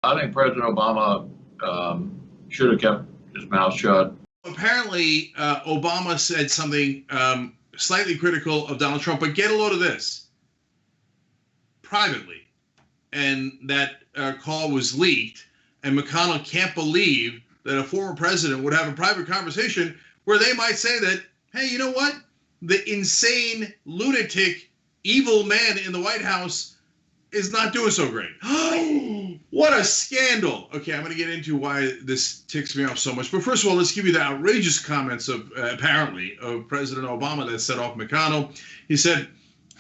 I think President Obama should have kept his mouth shut. Apparently, Obama said something slightly critical of Donald Trump, but get a load of this. Privately. And that call was leaked, and McConnell can't believe that a former president would have a private conversation where they might say that, hey, you know what? The insane, lunatic, evil man in the White House is not doing so great. What a scandal. Okay, I'm going to get into why this ticks me off so much. But first of all, let's give you the outrageous comments of, apparently, of President Obama that set off McConnell.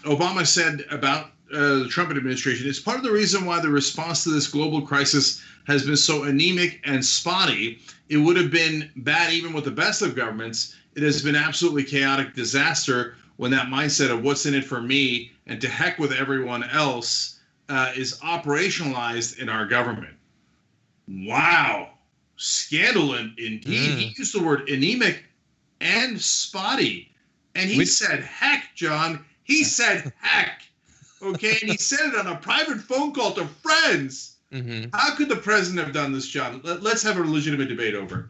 Obama said about the Trump administration, it's part of the reason why the response to this global crisis has been so anemic and spotty. It would have been bad even with the best of governments. It has been absolutely chaotic disaster when that mindset of what's in it for me and to heck with everyone else is operationalized in our government. Wow. Scandal indeed. He used the word anemic and spotty. And he said heck, John. He said heck. Okay, and he said it on a private phone call to friends. How could the president have done this, John? Let's have a legitimate debate over it.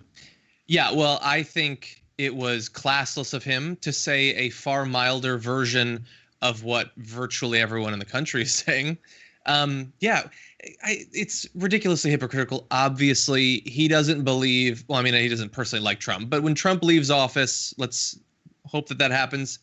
Yeah, well, I think it was classless of him to say a far milder version of what virtually everyone in the country is saying. It's ridiculously hypocritical. Obviously, he doesn't believe, well, I mean, he doesn't personally like Trump, but when Trump leaves office, let's hope that happens.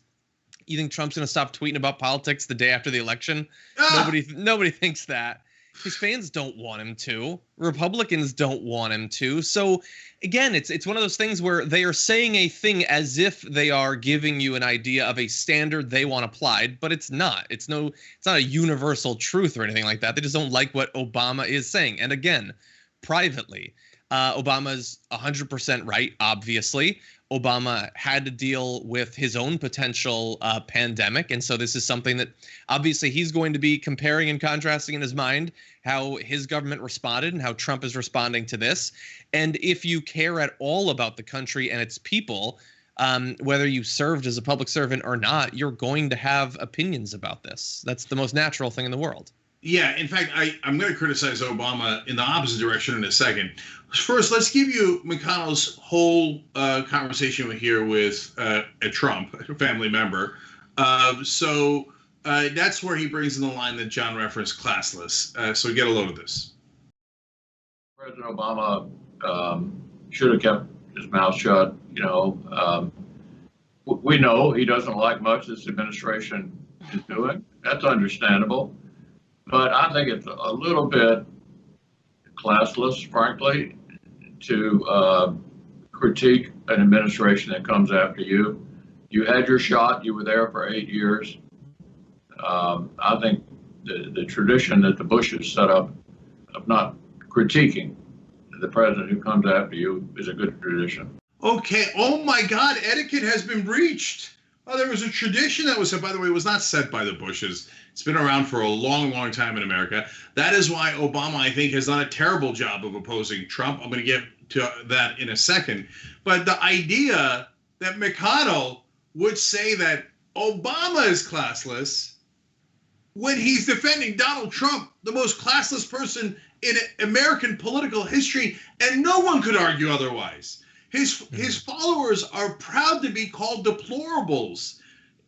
You think Trump's going to stop tweeting about politics the day after the election? Nobody thinks that. His fans don't want him to. Republicans don't want him to. So again, it's one of those things where they are saying a thing as if they are giving you an idea of a standard they want applied, but it's not. It's not a universal truth or anything like that. They just don't like what Obama is saying. And again, privately, Obama's 100% right, obviously. Obama had to deal with his own potential pandemic. And so this is something that obviously he's going to be comparing and contrasting in his mind how his government responded and how Trump is responding to this. And if you care at all about the country and its people, whether you served as a public servant or not, you're going to have opinions about this. That's the most natural thing in the world. Yeah, in fact, I'm going to criticize Obama in the opposite direction in a second. First, let's give you McConnell's whole conversation here with a Trump, a family member. So that's where he brings in the line that John referenced, classless. So get a load of this. President Obama should have kept his mouth shut. You know, we know he doesn't like much this administration is doing. That's understandable. But I think it's a little bit classless, frankly, to critique an administration that comes after you. You had your shot. You were there for 8 years. I think the tradition that the Bushes set up of not critiquing the president who comes after you is a good tradition. Okay. Oh, my God. Etiquette has been breached. Oh, there was a tradition that was set, by the way, it was not set by the Bushes. It's been around for a long, long time in America. That is why Obama, I think, has done a terrible job of opposing Trump. I'm going to get to that in a second. But the idea that McConnell would say that Obama is classless when he's defending Donald Trump, the most classless person in American political history, and no one could argue otherwise. His followers are proud to be called deplorables.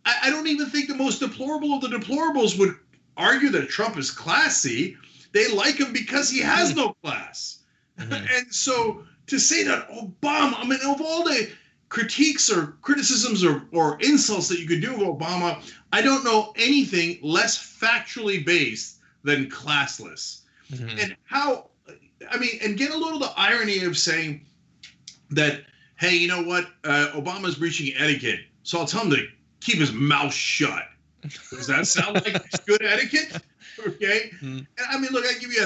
I don't even think the most deplorable of the deplorables would argue that Trump is classy. They like him because he has no class. And so to say that Obama, I mean, of all the critiques or criticisms or insults that you could do of Obama, I don't know anything less factually based than classless. And and get a little of the irony of saying that, hey, you know what? Obama's breaching etiquette, so I'll tell him to keep his mouth shut. Does that sound like good etiquette? Okay. And I mean, look, I give you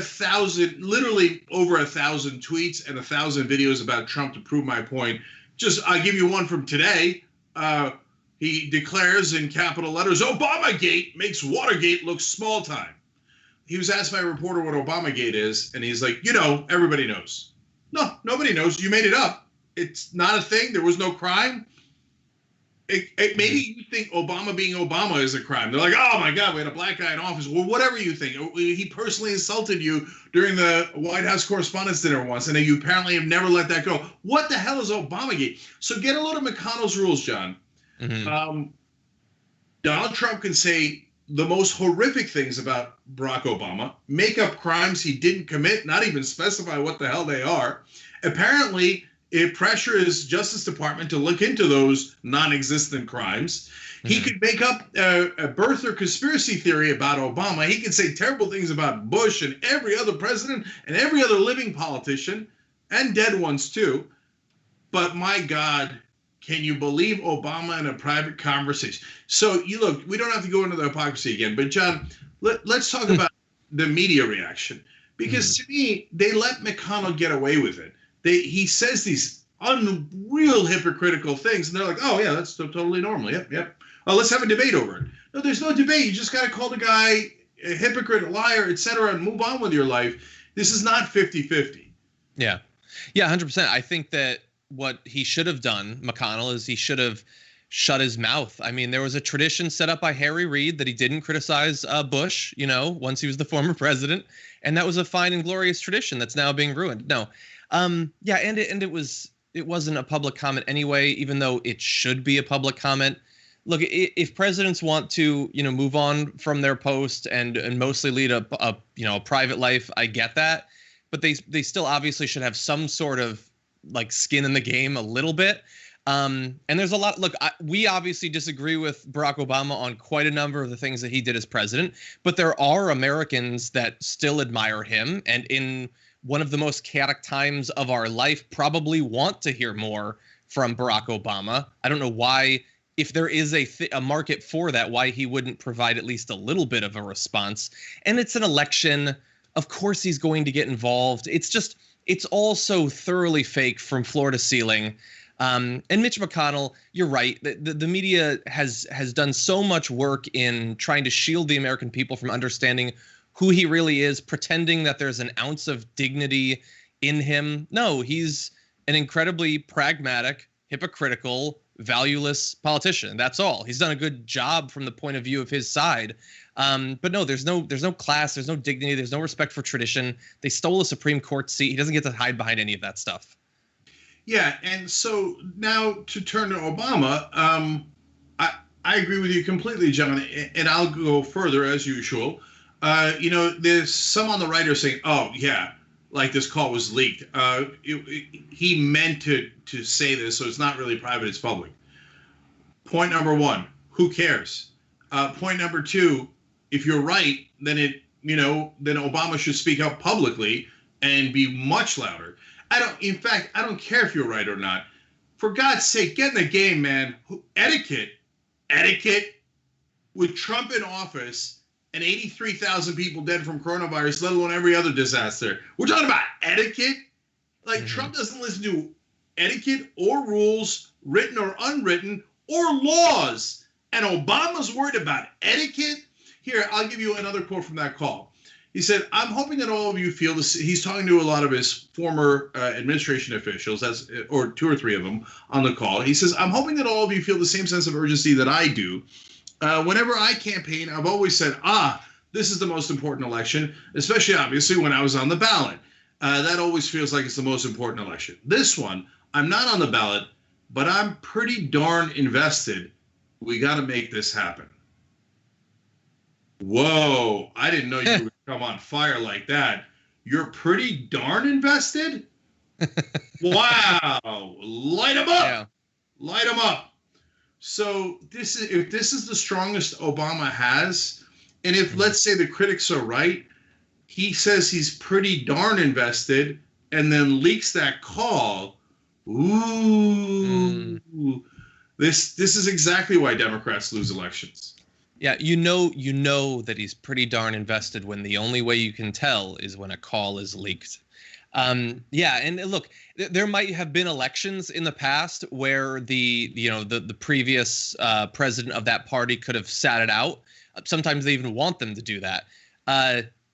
literally over 1,000 tweets and 1,000 videos about Trump to prove my point. I'll give you one from today. He declares in capital letters, Obamagate makes Watergate look small time. He was asked by a reporter what Obamagate is, and he's like, everybody knows. No, nobody knows. You made it up. It's not a thing. There was no crime. Maybe you think Obama being Obama is a crime. They're like, oh my God, we had a black guy in office, or whatever you think. He personally insulted you during the White House Correspondents' Dinner once, and you apparently have never let that go. What the hell is Obamagate? So get a load of McConnell's rules, John. Donald Trump can say the most horrific things about Barack Obama, make up crimes he didn't commit, not even specify what the hell they are. Apparently, it pressures Justice Department to look into those non-existent crimes. He could make up a birth or conspiracy theory about Obama. He could say terrible things about Bush and every other president and every other living politician, and dead ones too. But my God, can you believe Obama in a private conversation? So you look, we don't have to go into the hypocrisy again, but John, let's talk about the media reaction. Because to me, they let McConnell get away with it. He says these unreal hypocritical things, and they're like, oh, yeah, that's totally normal. Yep. Let's have a debate over it. No, there's no debate. You just got to call the guy a hypocrite, a liar, etc., and move on with your life. This is not 50-50. Yeah, 100%. I think that what he should have done, McConnell, is he should have shut his mouth. I mean, there was a tradition set up by Harry Reid that he didn't criticize Bush, once he was the former president. And that was a fine and glorious tradition that's now being ruined. No. And it wasn't a public comment anyway, even though it should be a public comment. Look, if presidents want to, move on from their post and mostly lead a private life, I get that, but they still obviously should have some sort of like skin in the game a little bit. And there's a lot. Look, we obviously disagree with Barack Obama on quite a number of the things that he did as president, but there are Americans that still admire him, and in one of the most chaotic times of our life, probably want to hear more from Barack Obama. I don't know why, if there is a market for that, why he wouldn't provide at least a little bit of a response. And it's an election. Of course he's going to get involved. It's all so thoroughly fake from floor to ceiling. And Mitch McConnell, you're right. The media has done so much work in trying to shield the American people from understanding who he really is, pretending that there's an ounce of dignity in him. No, he's an incredibly pragmatic, hypocritical, valueless politician. That's all. He's done a good job from the point of view of his side. But no, there's no class, there's no dignity, there's no respect for tradition. They stole a Supreme Court seat. He doesn't get to hide behind any of that stuff. Yeah, and so now to turn to Obama, I agree with you completely, John, and I'll go further as usual. There's some on the right are saying, oh, yeah, like this call was leaked. He meant to say this, so it's not really private, it's public. Point number one, who cares? Point number two, if you're right, then then Obama should speak up publicly and be much louder. I don't care if you're right or not. For God's sake, get in the game, man. Etiquette with Trump in office and 83,000 people dead from coronavirus, let alone every other disaster. We're talking about etiquette. Like Trump doesn't listen to etiquette or rules, written or unwritten, or laws. And Obama's worried about etiquette. Here, I'll give you another quote from that call. He said, I'm hoping that all of you feel this. He's talking to a lot of his former administration officials, or two or three of them on the call. He says, I'm hoping that all of you feel the same sense of urgency that I do. Whenever I campaign, I've always said, this is the most important election, especially obviously when I was on the ballot. That always feels like it's the most important election. This one, I'm not on the ballot, but I'm pretty darn invested. We got to make this happen. Whoa, I didn't know you would come on fire like that. You're pretty darn invested? Wow. Light them up. Yeah. Light them up. So if this is the strongest Obama has, and if, let's say, the critics are right, he says he's pretty darn invested and then leaks that call. Ooh. This is exactly why Democrats lose elections. Yeah, you know that he's pretty darn invested when the only way you can tell is when a call is leaked. And look, there might have been elections in the past where the previous president of that party could have sat it out. Sometimes they even want them to do that.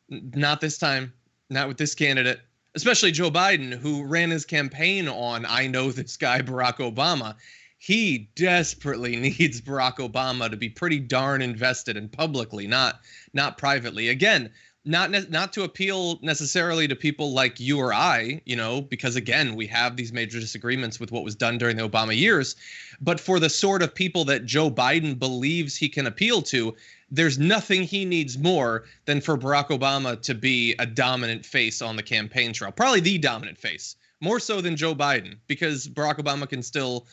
Not this time, not with this candidate, especially Joe Biden, who ran his campaign on, I know this guy, Barack Obama. he desperately needs Barack Obama to be pretty darn invested, and publicly, not privately. Again, not to appeal necessarily to people like you or I, because again, we have these major disagreements with what was done during the Obama years, but for the sort of people that Joe Biden believes he can appeal to, there's nothing he needs more than for Barack Obama to be a dominant face on the campaign trail, probably the dominant face, more so than Joe Biden, because Barack Obama can still,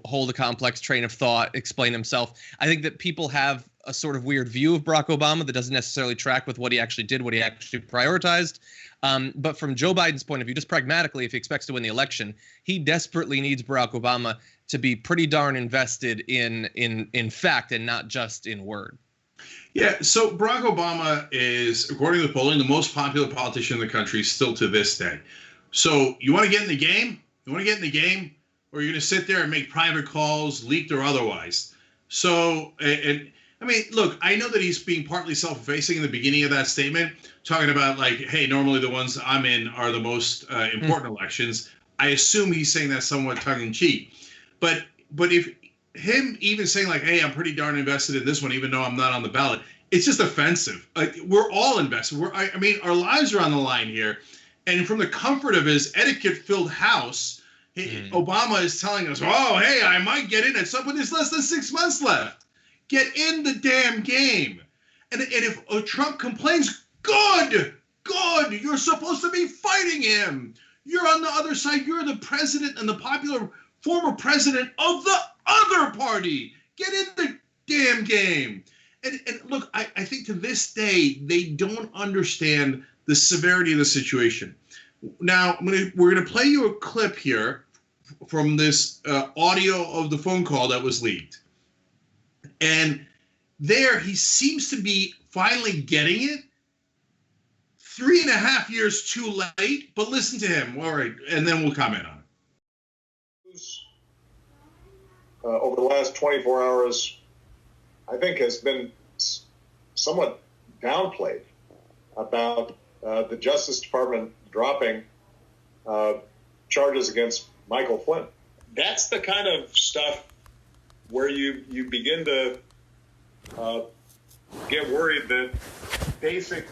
hold a complex train of thought, explain himself. I think that people have a sort of weird view of Barack Obama that doesn't necessarily track with what he actually did, what he actually prioritized. But from Joe Biden's point of view, just pragmatically, if he expects to win the election, he desperately needs Barack Obama to be pretty darn invested in fact and not just in word. Yeah, so Barack Obama is, according to the polling, the most popular politician in the country still to this day. So you want to get in the game? Or you're going to sit there and make private calls, leaked or otherwise? So, and I mean, look, I know that he's being partly self-effacing in the beginning of that statement, talking about like, hey, normally the ones I'm in are the most important elections. I assume he's saying that somewhat tongue-in-cheek. But if him even saying like, hey, I'm pretty darn invested in this one, even though I'm not on the ballot, it's just offensive. We're all invested. I mean, our lives are on the line here. And from the comfort of his etiquette-filled house, Obama is telling us, oh, hey, I might get in at some point. There's less than 6 months left. Get in the damn game. And if Trump complains, good. You're supposed to be fighting him. You're on the other side. You're the president and the popular former president of the other party. Get in the damn game. And look, I think to this day, they don't understand the severity of the situation. Now, we're going to play you a clip here from this audio of the phone call that was leaked. And there, he seems to be finally getting it. 3.5 years too late, but listen to him. All right, and then we'll comment on it. Over the last 24 hours, I think has been somewhat downplayed about the Justice Department dropping charges against Michael Flynn. That's the kind of stuff where you begin to get worried that basic,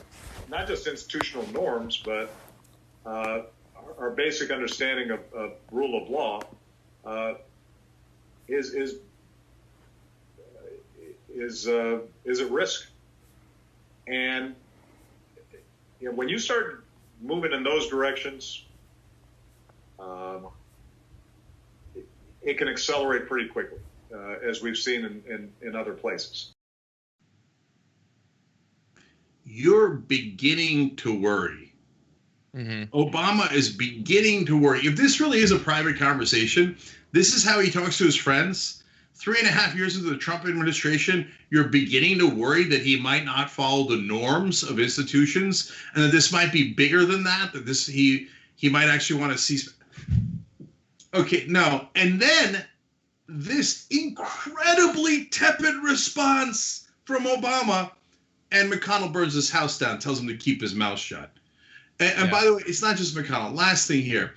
not just institutional norms, but our basic understanding of rule of law is at risk. And when you start moving in those directions, it can accelerate pretty quickly, as we've seen in other places. You're beginning to worry. Mm-hmm. Obama is beginning to worry. If this really is a private conversation, this is how he talks to his friends. 3.5 years into the Trump administration, you're beginning to worry that he might not follow the norms of institutions, and that this might be bigger than that. That he might actually want to see. Okay, no, and then this incredibly tepid response from Obama, and McConnell burns his house down, tells him to keep his mouth shut. And by the way, it's not just McConnell. Last thing here,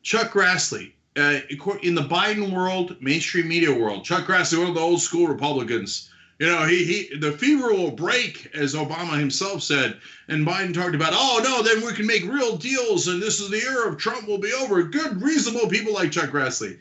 Chuck Grassley. In the Biden world, mainstream media world, Chuck Grassley, one of the old school Republicans, the fever will break, as Obama himself said, and Biden talked about, oh no, then we can make real deals, and this is the era of Trump will be over. Good, reasonable people like Chuck Grassley.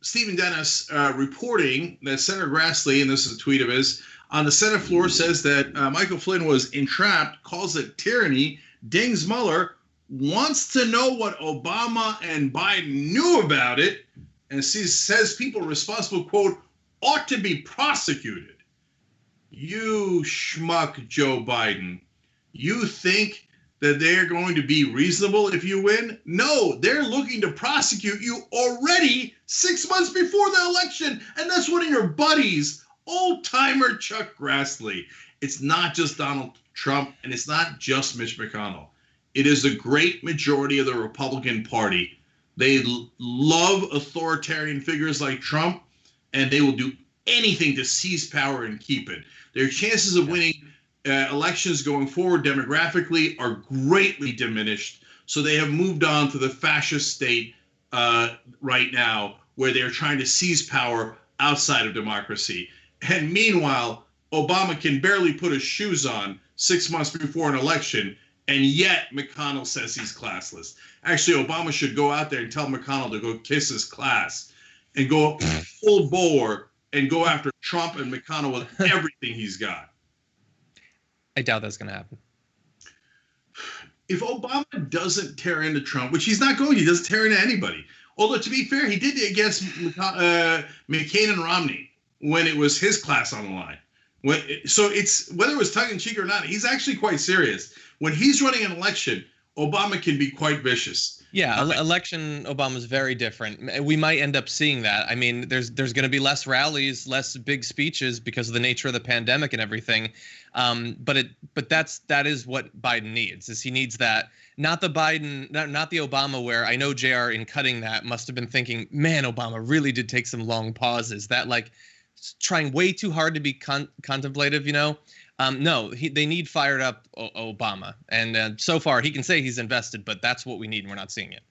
Stephen Dennis reporting that Senator Grassley, and this is a tweet of his, on the Senate floor says that Michael Flynn was entrapped, calls it tyranny, dings Mueller, wants to know what Obama and Biden knew about it, and says people responsible, quote, ought to be prosecuted. You schmuck Joe Biden. You think that they're going to be reasonable if you win? No, they're looking to prosecute you already 6 months before the election, and that's one of your buddies, old-timer Chuck Grassley. It's not just Donald Trump, and it's not just Mitch McConnell. It is the great majority of the Republican Party. They love authoritarian figures like Trump, and they will do anything to seize power and keep it. Their chances of winning elections going forward demographically are greatly diminished, so they have moved on to the fascist state right now where they're trying to seize power outside of democracy. And meanwhile, Obama can barely put his shoes on 6 months before an election, and yet McConnell says he's classless. Actually, Obama should go out there and tell McConnell to go kiss his class and go full bore and go after Trump and McConnell with everything he's got. I doubt that's going to happen. If Obama doesn't tear into Trump, which he's not going, he doesn't tear into anybody. Although, to be fair, he did it against McCain and Romney when it was his class on the line. So it's whether it was tongue-in-cheek or not, he's actually quite serious. When he's running an election, Obama can be quite vicious. Yeah, election Obama's very different. We might end up seeing that. I mean, there's going to be less rallies, less big speeches because of the nature of the pandemic and everything. But that is what Biden needs. Is he needs that, not the Biden, not the Obama where I know JR in cutting that must have been thinking, man, Obama really did take some long pauses. That like trying way too hard to be contemplative, you know. No, they need fired up Obama, and so far he can say he's invested, but that's what we need, and we're not seeing it.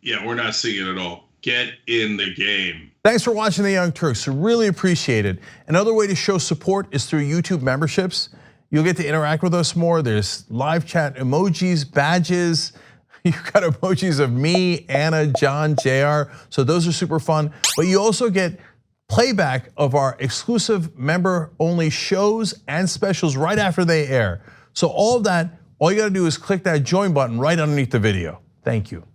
Yeah, we're not seeing it at all. Get in the game. Thanks for watching The Young Turks. Really appreciate it. Another way to show support is through YouTube memberships. You'll get to interact with us more. There's live chat emojis, badges. You've got emojis of me, Anna, John, JR. So those are super fun. But you also get playback of our exclusive member-only shows and specials right after they air. So all of that, all you gotta do is click that join button right underneath the video. Thank you.